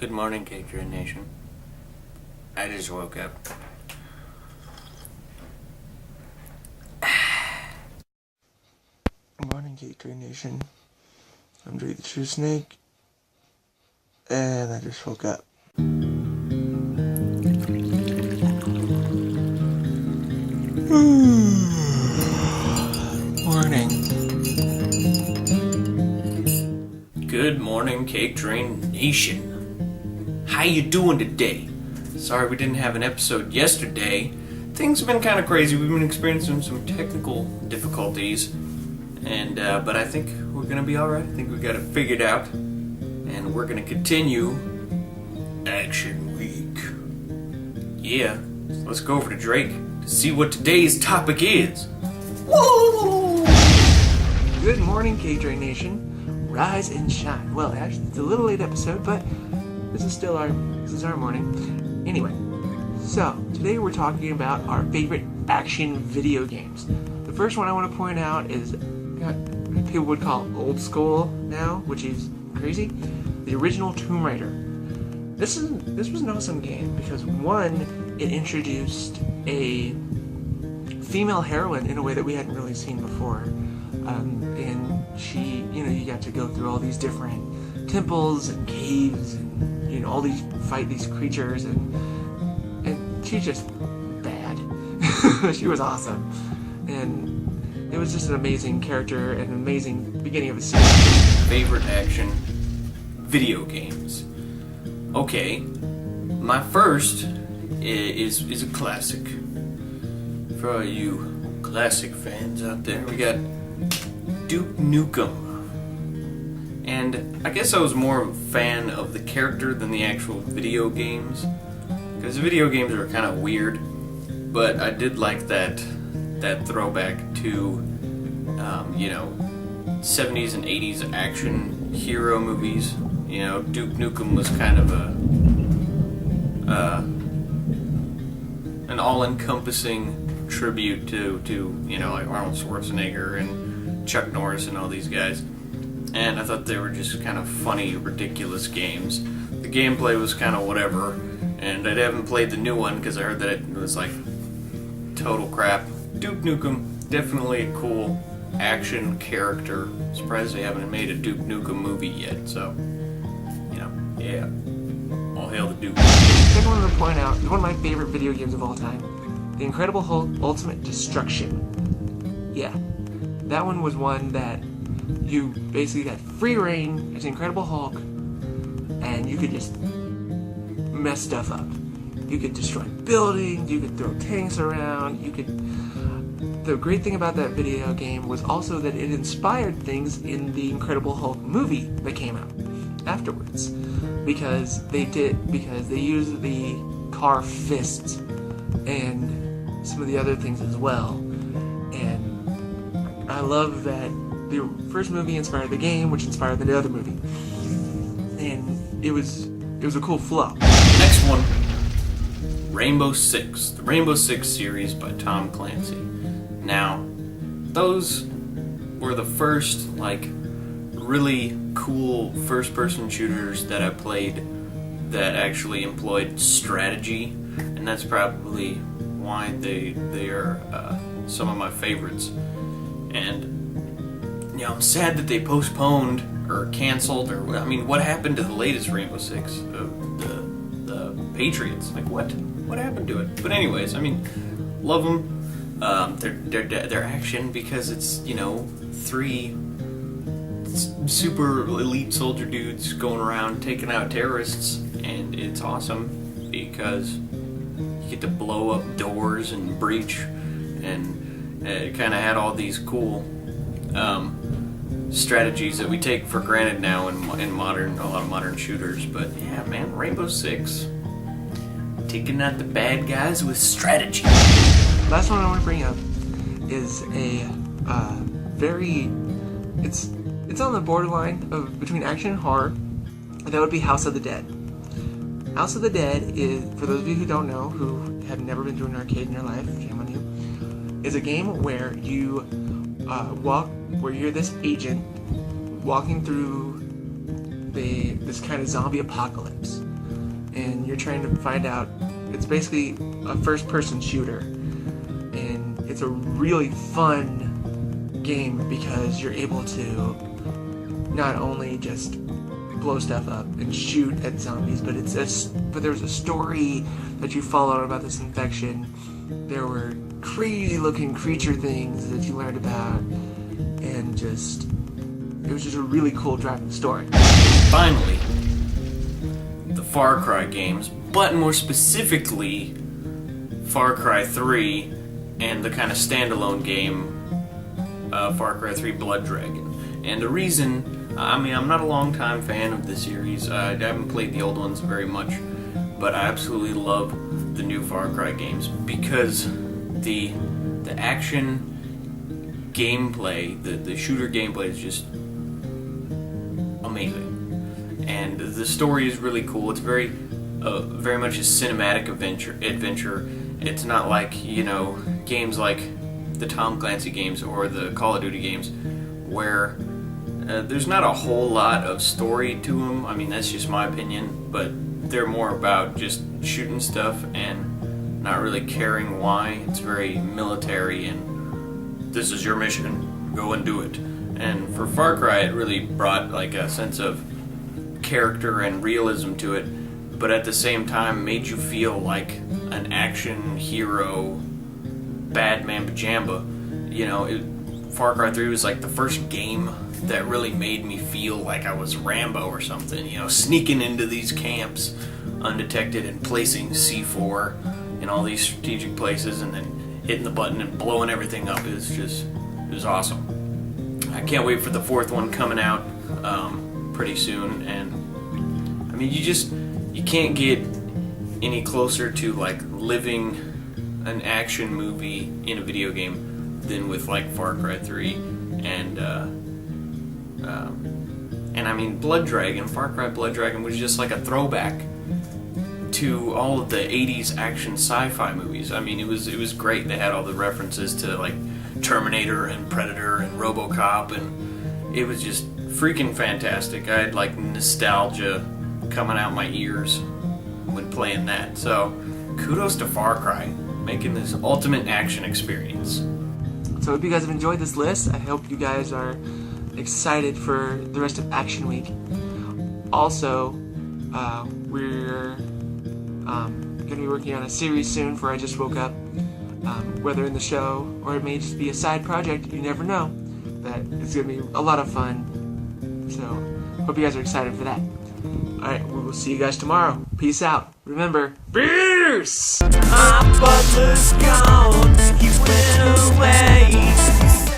Good morning, K-Train Nation. I just woke up. Good morning, K-Train Nation. I'm Drake the True Snake, and I just woke up. Morning. Good morning, K-Train Nation. How you doing today? Sorry we didn't have an episode yesterday. Things have been kind of crazy. We've been experiencing some technical difficulties, and but I think we're gonna be all right. I think we got it figured out, and we're gonna continue Action Week. Yeah, so let's go over to Drake to see what today's topic is. Woo! Good morning, K-Train Nation. Rise and shine. Well, actually, it's a little late episode, but this is our morning. Anyway, so today we're talking about our favorite action video games. The first one I want to point out is what people would call old school now, which is crazy. The original Tomb Raider. This was an awesome game because one, it introduced a female heroine in a way that we hadn't really seen before. And she, you got to go through all these different temples and caves and, all these, fight these creatures and she's just bad. She was awesome. And it was just an amazing character and an amazing beginning of a series. Favorite action video games. Okay, my first is a classic. For all you classic fans out there, we got Duke Nukem. And I guess I was more of a fan of the character than the actual video games, because the video games are kind of weird, but I did like that throwback to 70s and 80s action hero movies. Duke Nukem was kind of an all-encompassing tribute to like Arnold Schwarzenegger and Chuck Norris and all these guys. And I thought they were just kind of funny, ridiculous games. The gameplay was kind of whatever, and I haven't played the new one because I heard that it was like total crap. Duke Nukem, definitely a cool action character. Surprised they haven't made a Duke Nukem movie yet, so, yeah. All hail the Duke. Second one to point out is one of my favorite video games of all time. The Incredible Hulk Ultimate Destruction. Yeah. That one was one that you basically got free reign as the Incredible Hulk, and you could just mess stuff up. You could destroy buildings, you could throw tanks around, The great thing about that video game was also that it inspired things in the Incredible Hulk movie that came out afterwards. Because they used the car fists and some of the other things as well. And I love that the first movie inspired the game, which inspired the other movie. And it was a cool flow. Next one, Rainbow Six. The Rainbow Six series by Tom Clancy. Now, those were the first, really cool first-person shooters that I played that actually employed strategy, and that's probably why they are some of my favorites. And I'm sad that they postponed or canceled, or what happened to the latest Rainbow Six, the Patriots? What happened to it? But anyways, love them. They're action because it's three super elite soldier dudes going around taking out terrorists, and it's awesome because you get to blow up doors and breach, and it kind of had all these cool strategies that we take for granted now in a lot of modern shooters. But yeah, man, Rainbow Six, taking out the bad guys with strategy. Last one I want to bring up is a it's on the borderline of between action and horror. That would be House of the Dead. House of the Dead is, for those of you who don't know, who have never been to an arcade in your life, shame on you, is a game where you where you're this agent walking through this kind of zombie apocalypse. and you're trying to find out. It's basically a first-person shooter, and it's a really fun game because you're able to not only just blow stuff up and shoot at zombies, but there's a story that you follow about this infection. There were crazy-looking creature things that you learned about, and it was just a really cool driving story. Finally, the Far Cry games, but more specifically Far Cry 3 and the kind of standalone game Far Cry 3 Blood Dragon. And the reason, I'm not a long-time fan of the series. I haven't played the old ones very much, but I absolutely love the new Far Cry games because the action gameplay, the shooter gameplay is just amazing. And the story is really cool. It's very much a cinematic adventure. It's not like, games like the Tom Clancy games or the Call of Duty games where there's not a whole lot of story to them. I mean, that's just my opinion, but they're more about just shooting stuff and not really caring why. It's very military and this is your mission, go and do it. And for Far Cry, it really brought like a sense of character and realism to it, but at the same time made you feel like an action hero, bad man pajama. Far Cry 3 was like the first game that really made me feel like I was Rambo or something, sneaking into these camps undetected and placing C4 in all these strategic places and then hitting the button and blowing everything up. It was awesome. I can't wait for the fourth one coming out pretty soon, and I mean you can't get any closer to like living an action movie in a video game than with like Far Cry 3 and I mean Blood Dragon. Far Cry Blood Dragon was just like a throwback to all of the 80s action sci-fi movies. I mean, it was great. They had all the references to like Terminator and Predator and RoboCop, and it was just freaking fantastic. I had like nostalgia coming out my ears when playing that. So kudos to Far Cry, making this ultimate action experience. So I hope you guys have enjoyed this list. I hope you guys are excited for the rest of Action Week. Also, we're going to be working on a series soon for I Just Woke Up, whether in the show or it may just be a side project. You never know. That it's going to be a lot of fun. So, hope you guys are excited for that. Alright, we will see you guys tomorrow. Peace out. Remember, Beers! My butler's gone.